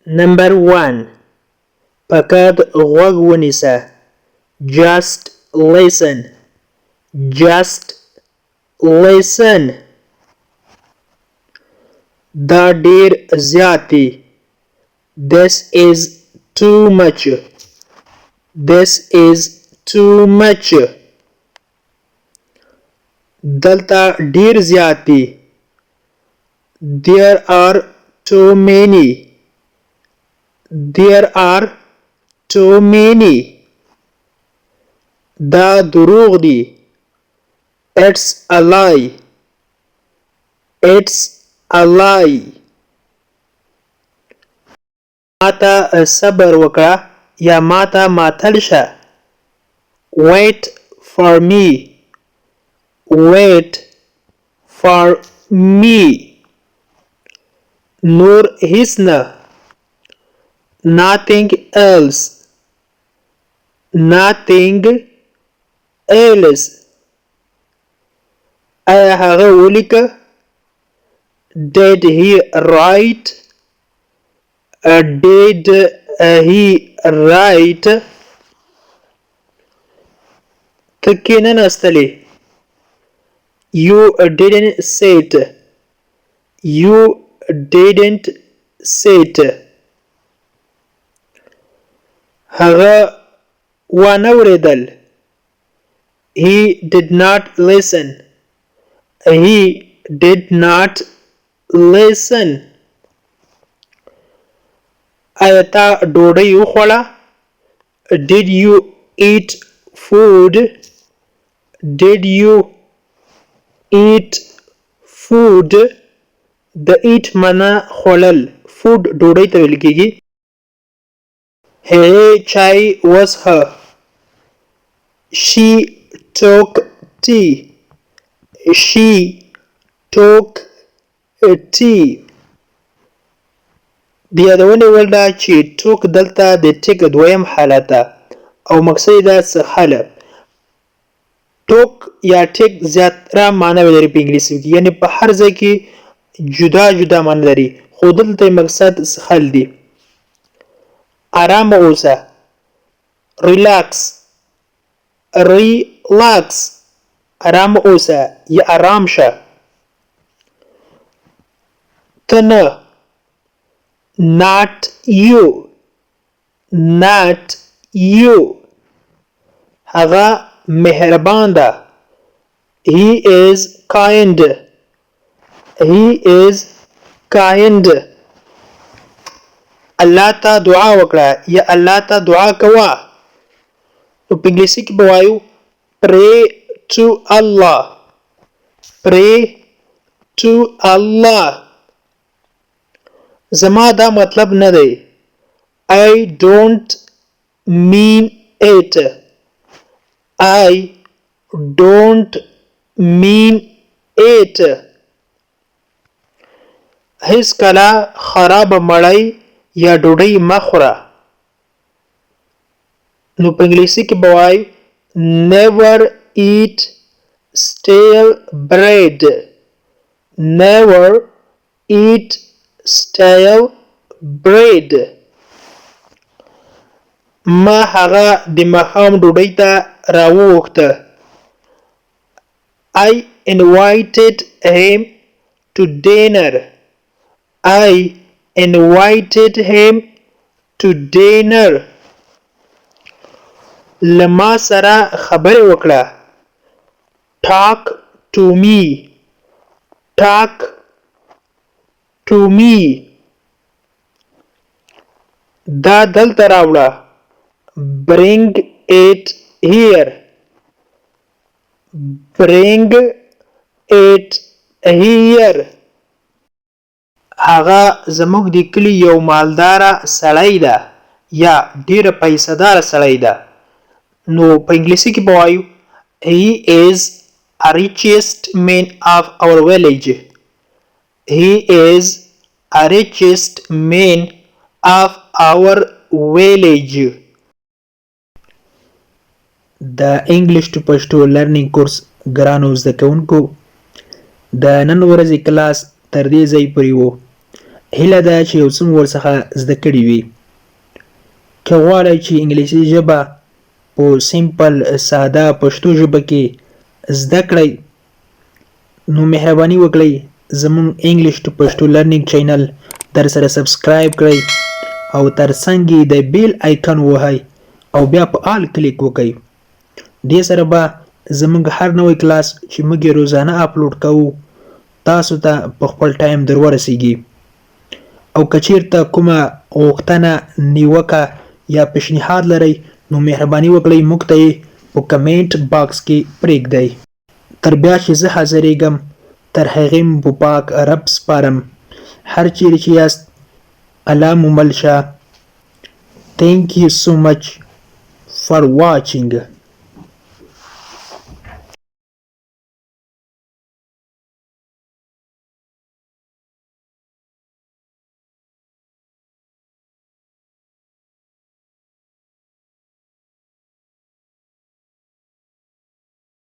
Number 1. فقط غوږ ونیسه. Just listen. Just listen. دا ډیر زیات دی. This is too much. This is too much. دلته ډیر زیات دی. There are too many. There are too many. دا دروغ دی. It's a lie. It's a lie. ماته صبر وکړه یا ماته ماتل شه. Wait for me. Wait for me. نور هیڅ نه. Nothing else. Nothing else. آیا هغه ولیکه؟ Did he write? Did he write? ته کېناستلې. You didn't sit. You didn't sit. هغه وانه ورېدل. He did not listen. He did not listen. آیا تا ډوډۍ وخوړه؟ Did you eat food? Did you eat food? د eat معنا خوړل. food ډوډۍ ته ویل کېږي. هغې چای وڅښه. She took tea. She took tea. د یادونې وړ ده چې took دلته د ټیک دویم حالت ده او مقصد یې ده څښله. took یا ټیک زیاتره معناوې لري په انګلیسي کې، یعنې په هر ځای کې جدا جدا معنی لري، خو دلته یې مقصد څښل دی. آرامه اوسه. relax. relax. آرامه اوسه یا آرام شه. ته نه. not you. not you. هغه مهربان ده. he is kind. he is kind. الله ته دعا وکړه یا الله ته دعا کوه. نو په انګلیسي کې به وایو pray to Allah. pray to Allah. زما دا مطلب نه دی. I don't mean it. I don't mean it. هیڅ کله خراب مړی یا ډوډۍ مه خوره. نو په انګلیسي کې به وایو never eat stale bread. never eat stale bread. ما هغه د ماښام ډوډۍ ته راوغوښته. I invited him to dinner. I invited him to dinner. له ما سره خبرې وکړه. talk to me. talk to me. دا دلته راوړه. bring it here. bring it here. هغه زموږ د کلي یو مالداره سړی ده یا ډیره پیسه داره سړی ده. نو په انګلیسي کې به وایو he is a richest man of our village. he is a richest man of our village. د انګلیش ټو پښتو لرنینګ کورس ګرانو زده کوونکو، د نن ورځې کلاس تر دې ځای پورې و. هیله ده چې یو څه مو ورڅخه زده کړي وي. که غواړئ چې انګلیسي ژبه په سیمپل ساده پښتو ژبه کې زده کړئ نو مهرباني وکړئ زموږ انګلیش ټو پښتو لرنینګ چینل در سره سبسکرایب کړئ او ترڅنګ یې د بیل آیکن ووهئ او بیا په آل کلیک وکړئ. دې سره به زموږ هر نوی کلاس چې موږ یې روزانه اپلوډ کوو تاسو ته په خپل ټایم در ورسیږي. او که چیرته کومه غوښتنه نیوکه یا پیشنهاد لرئ نو مهرباني وکړئ موږ ته یې په کمنټ باکس کې پرېږدئ. تر بیا چې زه حاضرېږم تر هغې مو په پاک رب سپارم. هر چیرې چې یاست الله مو مل شه. Thank you so much for watching.